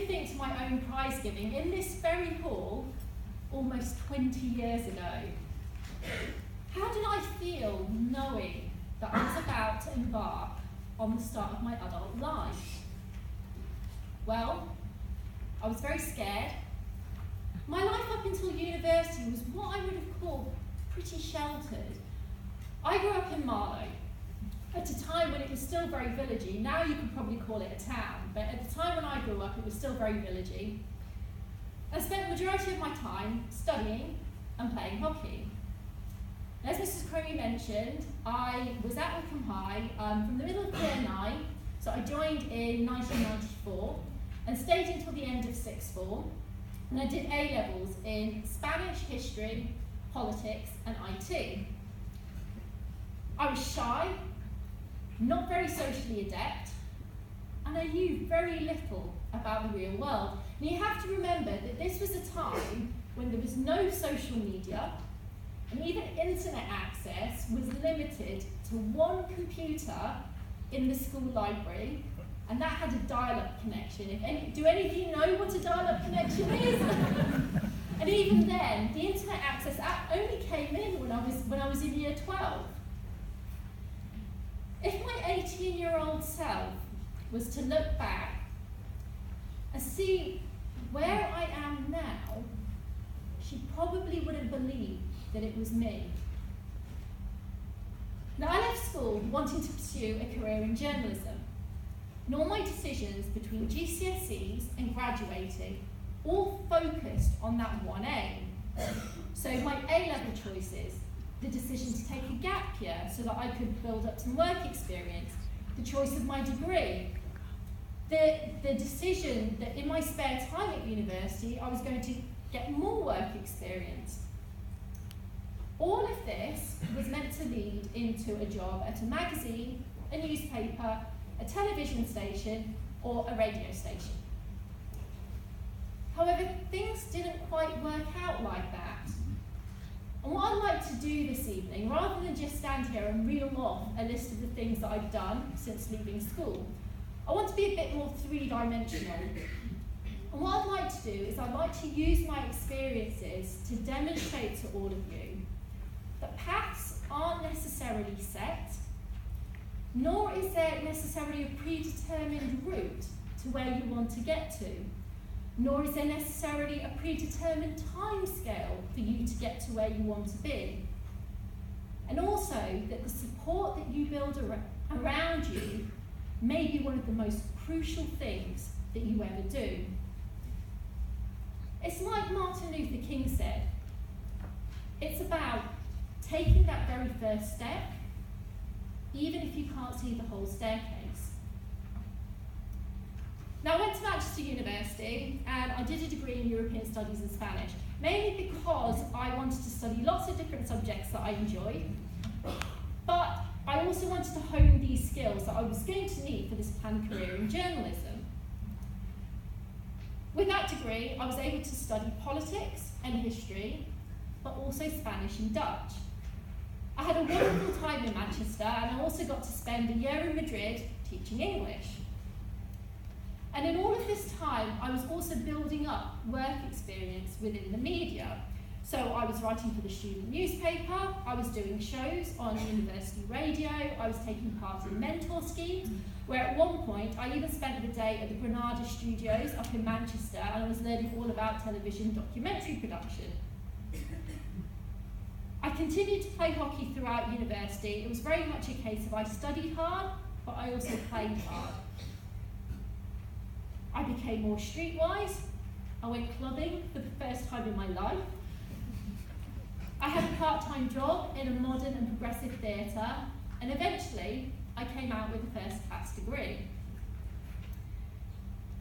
think to my own prize giving in this very hall almost 20 years ago. How did I feel knowing that I was about to embark on the start of my adult life? Well, I was very scared. My life up until university was what I would have called pretty sheltered. I grew up in Marlow at a time when it was still very villagey. Now you could probably call it a town, but at the time when I grew up it was still very villagey. I spent the majority of my time studying and playing hockey. As Mrs. Crowley mentioned, I was at Wycombe High from the middle of year 9, so I joined in 1994 and stayed until the end of sixth form, and I did A-levels in Spanish, history, politics and IT. I was shy, not very socially adept, and I knew very little about the real world. And you have to remember that this was a time when there was no social media, and even internet access was limited to one computer in the school library, and that had a dial-up connection. Do any of you know what a dial-up connection is? And even then, the internet access only came in when I was in year 12. If my 18-year-old self was to look back and see where I am now, she probably wouldn't believe that it was me. Now, I left school wanting to pursue a career in journalism, and all my decisions between GCSEs and graduating all focused on that one aim. So my A-level choices, the decision to take a gap year so that I could build up some work experience, the choice of my degree, the decision that in my spare time at university I was going to get more work experience. All of this was meant to lead into a job at a magazine, a newspaper, a television station, or a radio station. However, things didn't quite work out like that. And what I'd like to do this evening, rather than just stand here and reel off a list of the things that I've done since leaving school, I want to be a bit more three-dimensional. And what I'd like to do is I'd like to use my experiences to demonstrate to all of you that paths aren't necessarily set, nor is there necessarily a predetermined route to where you want to get to, nor is there necessarily a predetermined timescale for you to get to where you want to be. And also that the support that you build around you may be one of the most crucial things that you ever do. It's like Martin Luther King said, it's about taking that very first step, even if you can't see the whole staircase. Now, I went to Manchester University and I did a degree in European Studies and Spanish, mainly because I wanted to study lots of different subjects that I enjoyed, but I also wanted to hone these skills that I was going to need for this planned career in journalism. With that degree, I was able to study politics and history, but also Spanish and Dutch. I had a wonderful time in Manchester, and I also got to spend a year in Madrid teaching English. And in all of this time, I was also building up work experience within the media. So I was writing for the student newspaper, I was doing shows on university radio, I was taking part in mentor schemes, where at one point I even spent the day at the Granada studios up in Manchester, and I was learning all about television documentary production. I continued to play hockey throughout university. It was very much a case of I studied hard, but I also played hard. I became more streetwise. I went clubbing for the first time in my life. I had a part-time job in a modern and progressive theatre, and eventually I came out with a first-class degree.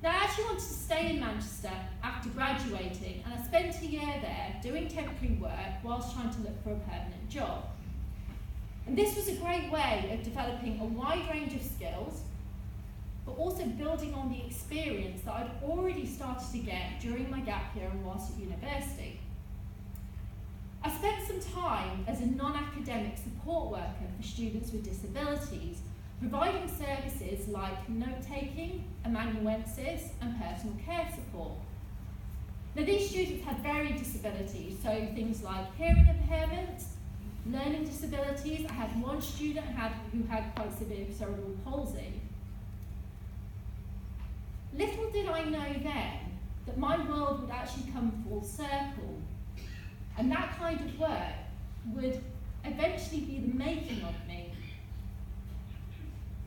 Now, I actually wanted to stay in Manchester after graduating, and I spent a year there doing temporary work whilst trying to look for a permanent job. And this was a great way of developing a wide range of skills, but also building on the experience that I'd already started to get during my gap year and whilst at university. I spent some time as a non-academic support worker for students with disabilities, providing services like note-taking, amanuensis, and personal care support. Now, these students had varied disabilities, so things like hearing impairments, learning disabilities. I had one student who had quite severe cerebral palsy. Little did I know then that my world would actually come full circle, and that kind of work would eventually be the making of me.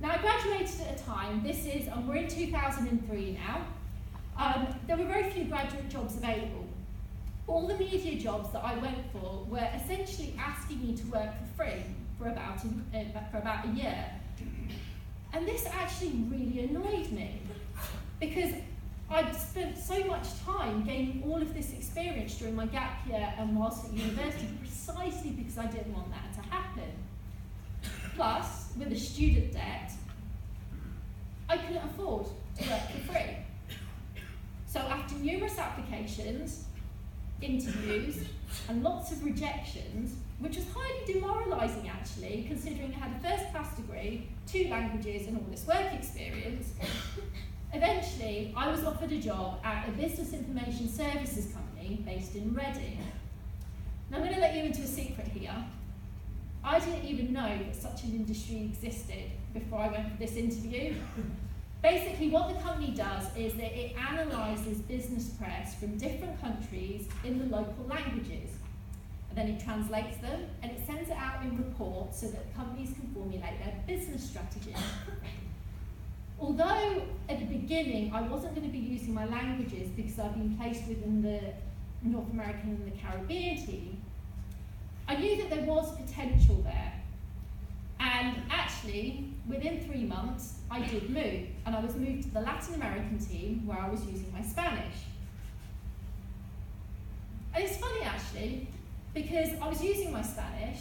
Now, I graduated at a time, we're in 2003 now, there were very few graduate jobs available. All the media jobs that I went for were essentially asking me to work for free for about a year. And this actually really annoyed me, because I'd spent so much time gaining all of this experience during my gap year and whilst at university, precisely because I didn't want that to happen. Plus, with a student debt, I couldn't afford to work for free. So after numerous applications, interviews, and lots of rejections, which was highly demoralising actually, considering I had a first-class degree, 2 languages, and all this work experience, eventually I was offered a job at a business information services company based in Reading. Now I'm going to let you into a secret here. I didn't even know that such an industry existed before I went for this interview. Basically, what the company does is that it analyses business press from different countries in the local languages. And then it translates them and it sends it out in reports so that companies can formulate their business strategy. Although at the beginning I wasn't going to be using my languages because I've been placed within the North American and the Caribbean team, I knew that there was potential there. And actually, within 3 months, I did move, and I was moved to the Latin American team where I was using my Spanish. And it's funny actually, because I was using my Spanish,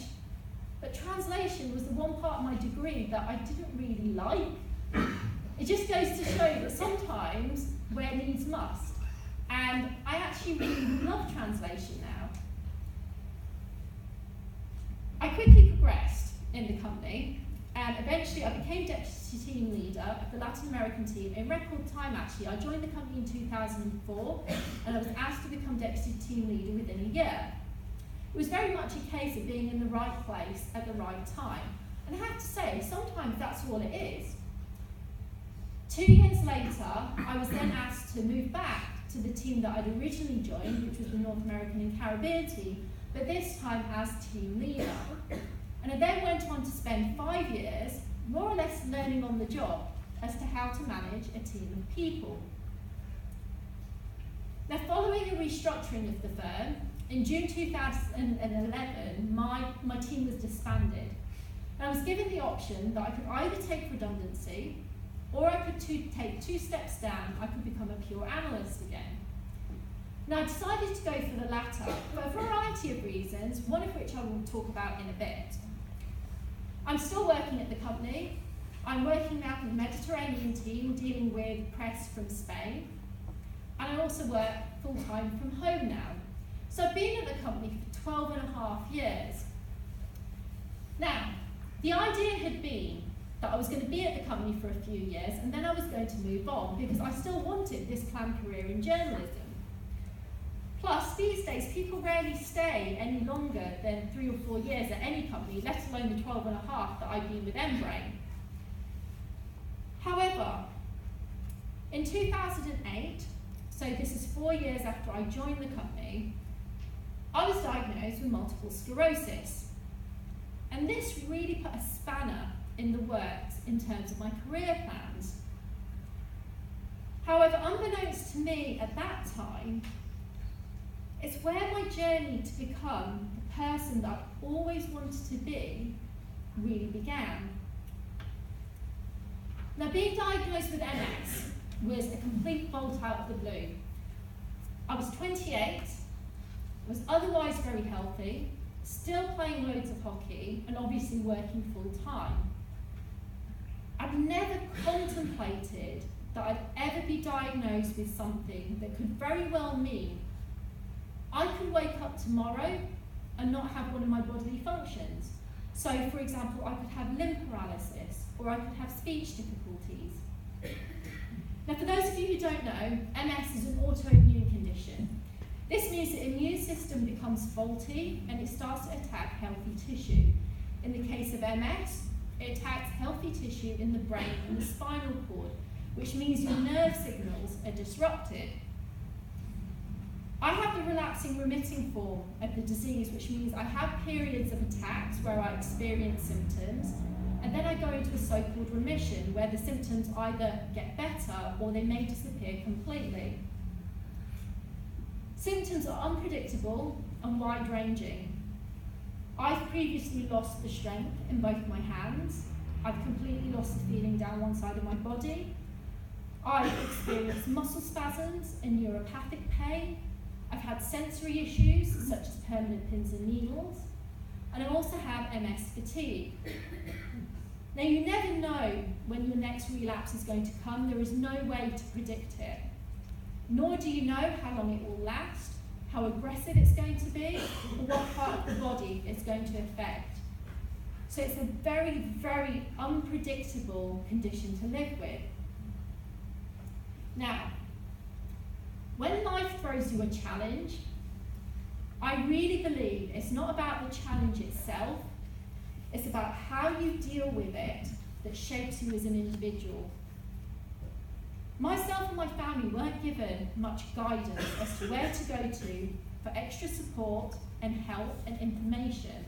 but translation was the one part of my degree that I didn't really like. It just goes to show that sometimes where needs must. And I actually really love translation now. I quickly progressed in the company, and eventually I became deputy team leader of the Latin American team in record time actually. I joined the company in 2004, and I was asked to become deputy team leader within a year. It was very much a case of being in the right place at the right time. And I have to say, sometimes that's all it is. 2 years later, I was then asked to move back to the team that I'd originally joined, which was the North American and Caribbean team, but this time as team leader. And I then went on to spend 5 years, more or less learning on the job as to how to manage a team of people. Now, following a restructuring of the firm, in June 2011, my team was disbanded. And I was given the option that I could either take redundancy, or I could take 2 steps down. I could become a pure analyst again. Now, I decided to go for the latter for a variety of reasons, one of which I will talk about in a bit. I'm still working at the company. I'm working now for the Mediterranean team, dealing with press from Spain. And I also work full-time from home now. So I've been at the company for 12 and a half years. Now, the idea had been that I was going to be at the company for a few years and then I was going to move on because I still wanted this planned career in journalism. Plus, these days, people rarely stay any longer than 3 or 4 years at any company, let alone the 12 and a half that I've been with Embrain. However, in 2008, so this is 4 years after I joined the company, I was diagnosed with multiple sclerosis. And this really put a spanner in the works in terms of my career plans. However, unbeknownst to me at that time, it's where my journey to become the person that I always wanted to be really began. Now, being diagnosed with MS was a complete bolt out of the blue. I was 28, was otherwise very healthy, still playing loads of hockey, and obviously working full time. I'd never contemplated that I'd ever be diagnosed with something that could very well mean I could wake up tomorrow and not have one of my bodily functions. So, for example, I could have limb paralysis, or I could have speech difficulties. Now, for those of you who don't know, MS is an autoimmune condition. This means the immune system becomes faulty and it starts to attack healthy tissue. In the case of MS, it attacks healthy tissue in the brain and the spinal cord, which means your nerve signals are disrupted. I have the relapsing remitting form of the disease, which means I have periods of attacks where I experience symptoms, and then I go into a so-called remission, where the symptoms either get better or they may disappear completely. Symptoms are unpredictable and wide-ranging. I've previously lost the strength in both my hands. I've completely lost the feeling down one side of my body. I've experienced muscle spasms and neuropathic pain. I've had sensory issues, such as permanent pins and needles. And I also have MS fatigue. Now, you never know when your next relapse is going to come. There is no way to predict it. Nor do you know how long it will last, how aggressive it's going to be, or what part of the body it's going to affect. So it's a very, very unpredictable condition to live with. Now, when life throws you a challenge, I really believe it's not about the challenge itself, it's about how you deal with it that shapes you as an individual. Myself and my family weren't given much guidance as to where to go to for extra support and help and information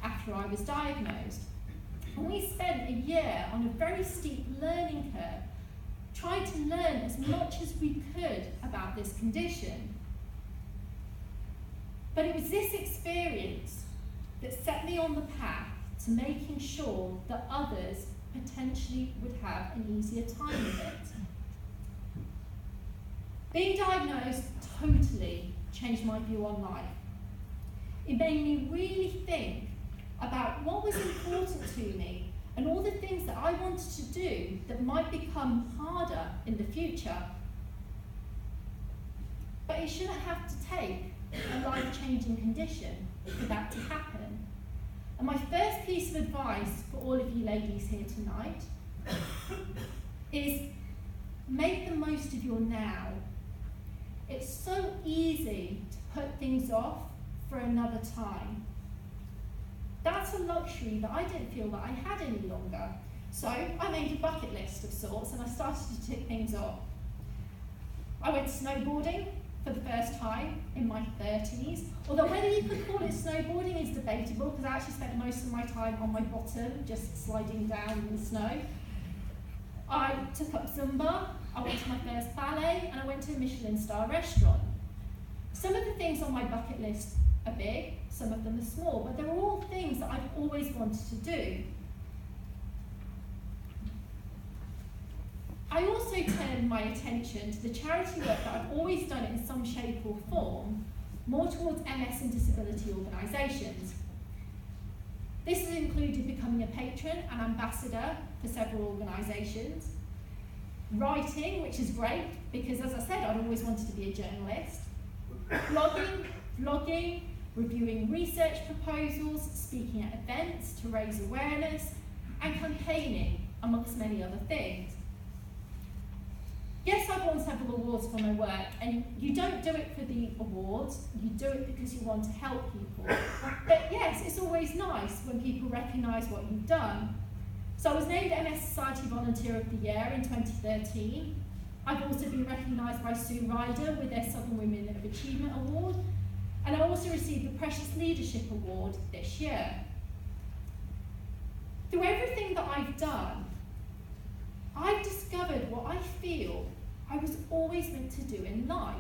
after I was diagnosed. And we spent a year on a very steep learning curve, trying to learn as much as we could about this condition. But it was this experience that set me on the path to making sure that others potentially would have an easier time with it. Being diagnosed totally changed my view on life. It made me really think about what was important to me and all the things that I wanted to do that might become harder in the future. But it shouldn't have to take a life-changing condition for that to happen. And my first piece of advice for all of you ladies here tonight is make the most of your now. It's so easy to put things off for another time. That's a luxury that I didn't feel that I had any longer. So I made a bucket list of sorts and I started to tick things off. I went snowboarding for the first time in my 30s, although whether you could call it snowboarding is debatable, because I actually spent most of my time on my bottom, just sliding down in the snow. I took up Zumba, I went to my first ballet, and I went to a Michelin star restaurant. Some of the things on my bucket list are big, some of them are small, but they're all things that I've always wanted to do. I also turned my attention to the charity work that I've always done in some shape or form, more towards MS and disability organisations. This has included becoming a patron and ambassador for several organisations, writing, which is great, because as I said, I'd always wanted to be a journalist, vlogging, reviewing research proposals, speaking at events to raise awareness, and campaigning, amongst many other things. Yes, I've won several awards for my work, and you don't do it for the awards, you do it because you want to help people. But yes, it's always nice when people recognise what you've done. So I was named MS Society Volunteer of the Year in 2013. I've also been recognised by Sue Ryder with their Southern Women of Achievement Award, and I also received the Precious Leadership Award this year. Through everything that I've done, I've discovered what I feel I was always meant to do in life.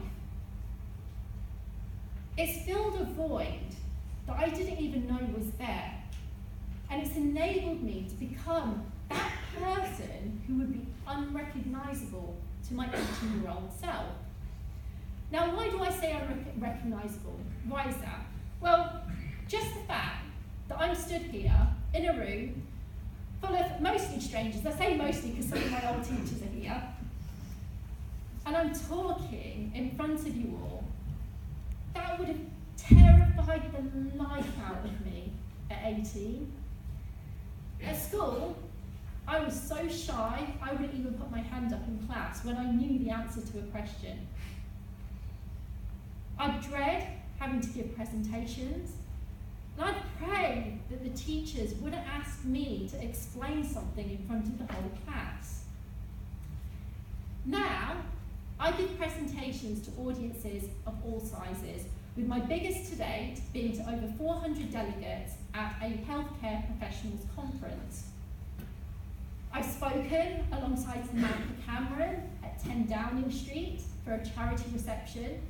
It's filled a void that I didn't even know was there. And it's enabled me to become that person who would be unrecognisable to my 18-year-old self. Now, why do I say unrecognisable? Why is that? Well, just the fact that I'm stood here in a room full of mostly strangers. I say mostly because some of my old teachers are here. And I'm talking in front of you all. That would have terrified the life out of me at 18. At school, I was so shy, I wouldn't even put my hand up in class when I knew the answer to a question. I'd dread having to give presentations, and I'd pray that the teachers wouldn't ask me to explain something in front of the whole class. Now, I give presentations to audiences of all sizes, with my biggest to date being to over 400 delegates at a healthcare professionals conference. I've spoken alongside Samantha Cameron at 10 Downing Street for a charity reception,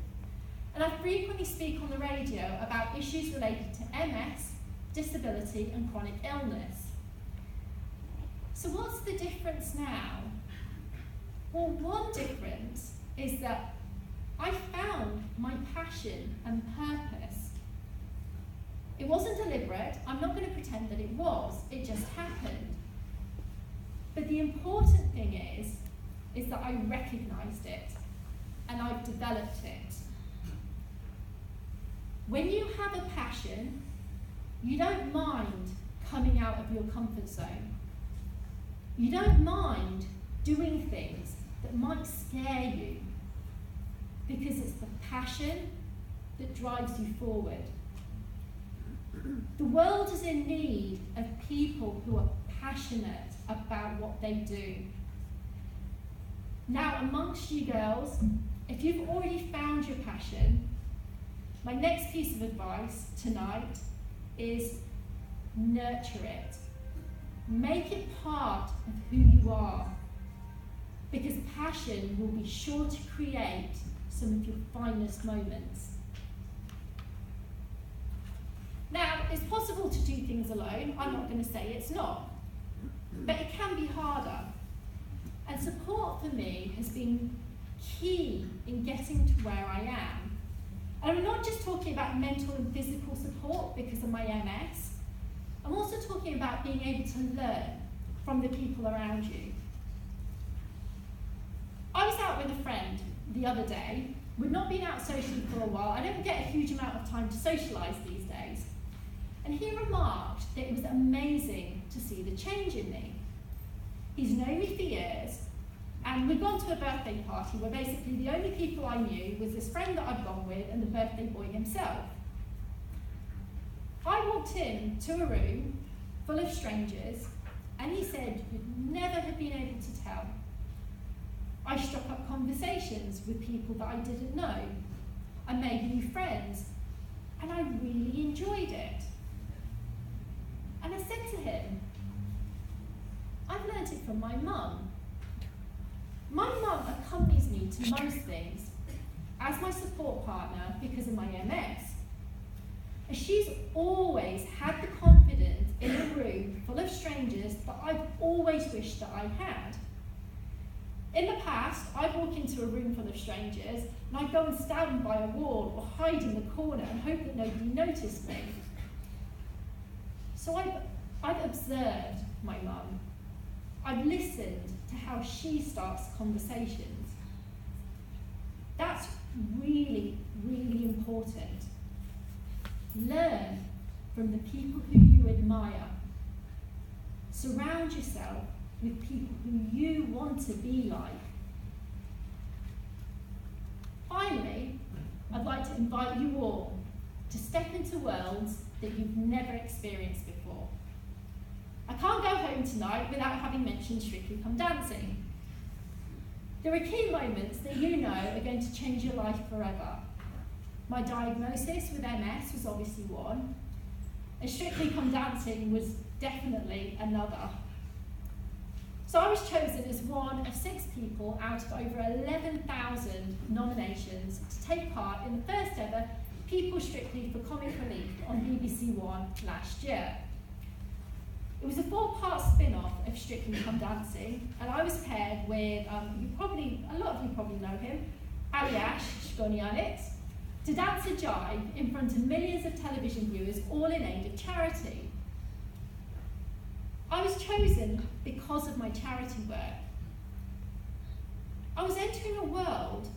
and I frequently speak on the radio about issues related to MS, disability and chronic illness. So what's the difference now? Well, one difference is that I found my passion and purpose. It wasn't deliberate, I'm not going to pretend that it was, it just happened. But the important thing is that I recognised it and I've developed it. When you have a passion, you don't mind coming out of your comfort zone. You don't mind doing things that might scare you, because it's the passion that drives you forward. The world is in need of people who are passionate about what they do. Now, amongst you girls, if you've already found your passion, my next piece of advice tonight is nurture it. Make it part of who you are, because passion will be sure to create some of your finest moments. Now, it's possible to do things alone. I'm not going to say it's not, but it can be harder. And support for me has been key in getting to where I am. And I'm not just talking about mental and physical support because of my MS. I'm also talking about being able to learn from the people around you. I was out with a friend the other day. We'd not been out socially for a while. I don't get a huge amount of time to socialise these days. And he remarked that it was amazing to see the change in me. He's known me for years, and we'd gone to a birthday party where basically the only people I knew was this friend that I'd gone with and the birthday boy himself. I walked in to a room full of strangers, and he said you'd never have been able to tell. I struck up conversations with people that I didn't know. I made new friends, and I really enjoyed it. And I said to him, I've learnt it from my mum. My mum accompanies me to most things as my support partner because of my MS. And she's always had the confidence in a room full of strangers that I've always wished that I had. In the past, I'd walk into a room full of strangers and I'd go and stand by a wall or hide in the corner and hope that nobody noticed me. So I've observed my mum. I've listened to how she starts conversations. That's really, really important. Learn from the people who you admire. Surround yourself with people who you want to be like. Finally, I'd like to invite you all to step into worlds that you've never experienced before. I can't go home tonight without having mentioned Strictly Come Dancing. There are key moments that you know are going to change your life forever. My diagnosis with MS was obviously one, and Strictly Come Dancing was definitely another. So I was chosen as one of 6 people out of over 11,000 nominations to take part in the first ever People Strictly for Comic Relief on BBC One last year. It was a 4-part spin-off of Strictly Come Dancing, and I was paired with, a lot of you probably know him, Aliash Shkonianitz, to dance a jive in front of millions of television viewers, all in aid of charity. I was chosen because of my charity work. I was entering a world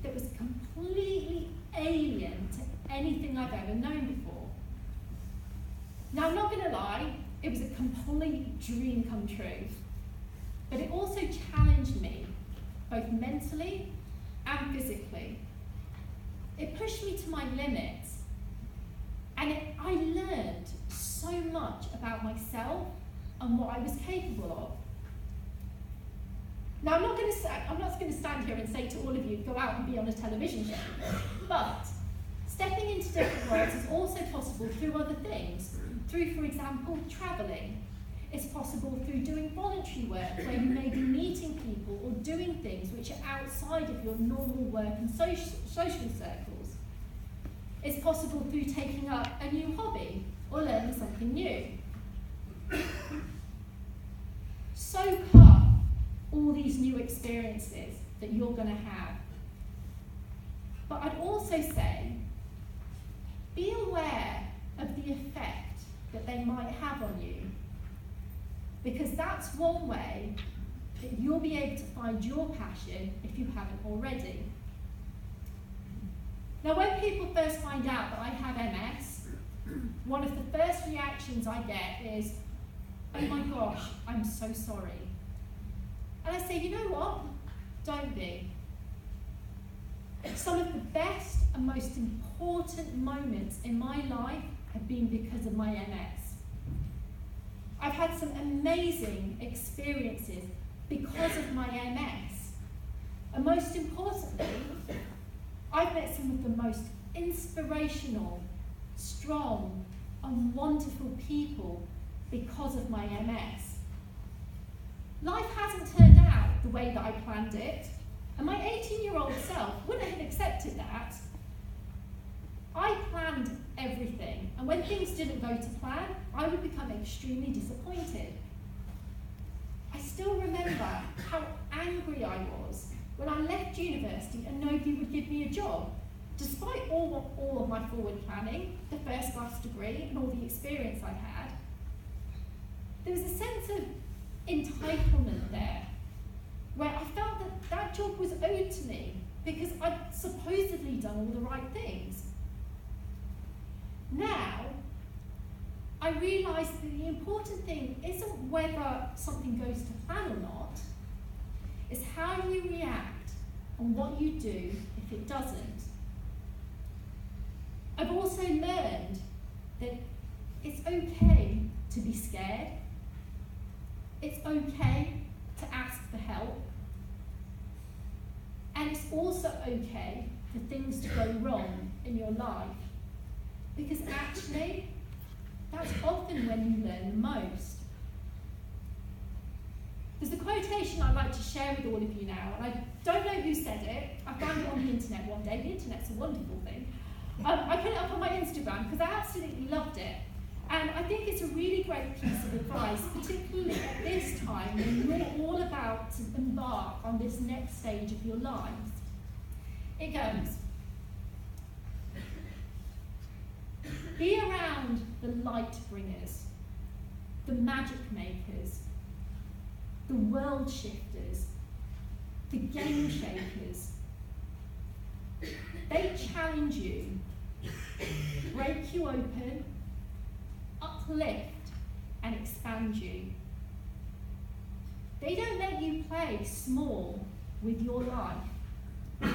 that was completely alien to anything I've ever known before. Now, I'm not going to lie, it was a complete dream come true. But it also challenged me, both mentally and physically. It pushed me to my limits, and I learned so much about myself and what I was capable of. Now, I'm not going to stand here and say to all of you, go out and be on a television show, but stepping into different worlds is also possible through other things. Through, for example, travelling. It's possible through doing voluntary work, where you may be meeting people or doing things which are outside of your normal work and social circles. It's possible through taking up a new hobby or learning something new. Soak up all these new experiences that you're going to have. But I'd also say, be aware of the effect that they might have on you, because that's one way that you'll be able to find your passion if you haven't already. Now, when people first find out that I have MS, one of the first reactions I get is, oh my gosh, I'm so sorry. And I say, you know what? Don't be. Some of the best and most important moments in my life have been because of my MS. I've had some amazing experiences because of my MS. And most importantly, I've met some of the most inspirational, strong, and wonderful people because of my MS. Life hasn't turned out the way that I planned it, and my 18-year-old self wouldn't have accepted that. I planned everything, and when things didn't go to plan, I would become extremely disappointed. I still remember how angry I was when I left university and nobody would give me a job, despite all of my forward planning, the first class degree, and all the experience I had. There was a sense of entitlement there, where I felt that that job was owed to me because I'd supposedly done all the right things. Now, I realise that the important thing isn't whether something goes to plan or not, it's how you react and what you do if it doesn't. I've also learned that it's okay to be scared, it's okay to ask for help, and it's also okay for things to go wrong in your life. Because actually, that's often when you learn the most. There's a quotation I'd like to share with all of you now, and I don't know who said it. I found it on the internet one day. The internet's a wonderful thing. I put it up on my Instagram because I absolutely loved it. And I think it's a really great piece of advice, particularly at this time when you're all about to embark on this next stage of your lives. It goes, be around the light bringers, the magic makers, the world shifters, the game shakers. They challenge you, break you open, uplift and expand you. They don't let you play small with your life.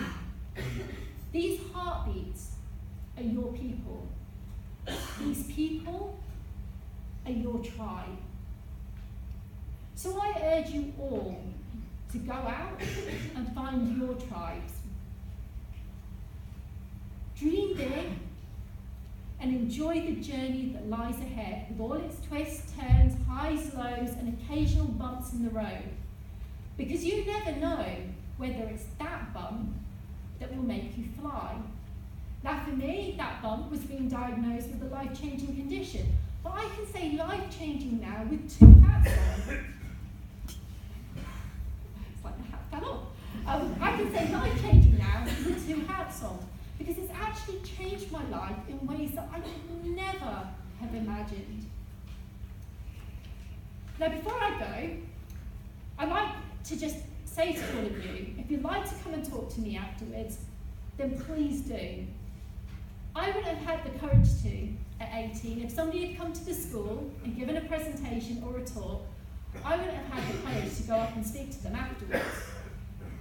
These heartbeats are your people. These people are your tribe. So I urge you all to go out and find your tribes. Dream big and enjoy the journey that lies ahead with all its twists, turns, highs, lows, and occasional bumps in the road. Because you never know whether it's that bump that will make you fly. Now for me, that bump was being diagnosed with a life-changing condition. But I can say life-changing now with 2 hats on. It's like the hat fell off. I can say life-changing now with 2 hats on. Because it's actually changed my life in ways that I could never have imagined. Now before I go, I'd like to just say to all of you, if you'd like to come and talk to me afterwards, then please do. I wouldn't have had the courage to, at 18, if somebody had come to the school and given a presentation or a talk, I wouldn't have had the courage to go up and speak to them afterwards.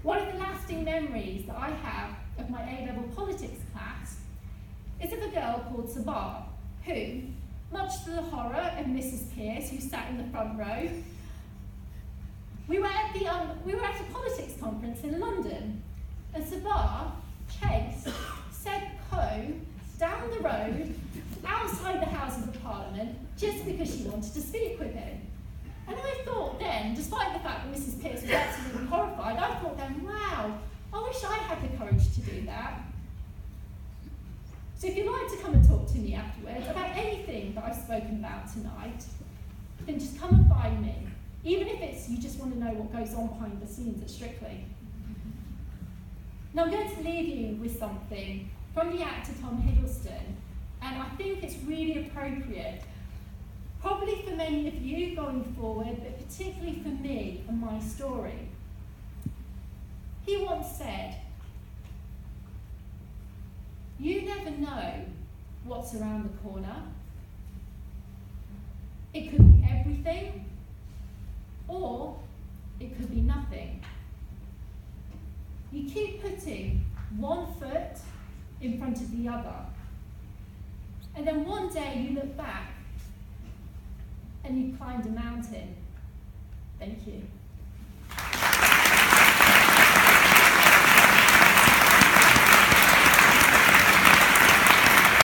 One of the lasting memories that I have of my A-level politics class is of a girl called Sabah, who, much to the horror of Mrs. Pearce, who sat in the front row, we were at a politics conference in London, and Sabah chased Seb Coe down the road outside the Houses of Parliament just because she wanted to speak with him. And I thought then, despite the fact that Mrs. Pearce was absolutely horrified, I thought then, wow, I wish I had the courage to do that. So if you'd like to come and talk to me afterwards about anything that I've spoken about tonight, then just come and find me, even if it's you just want to know what goes on behind the scenes at Strictly. Now I'm going to leave you with something from the actor Tom Hiddleston, and I think it's really appropriate, probably for many of you going forward, but particularly for me and my story. He once said, "You never know what's around the corner. It could be everything, or it could be nothing. You keep putting one foot in front of the other, and then one day you look back and you've climbed a mountain." Thank you.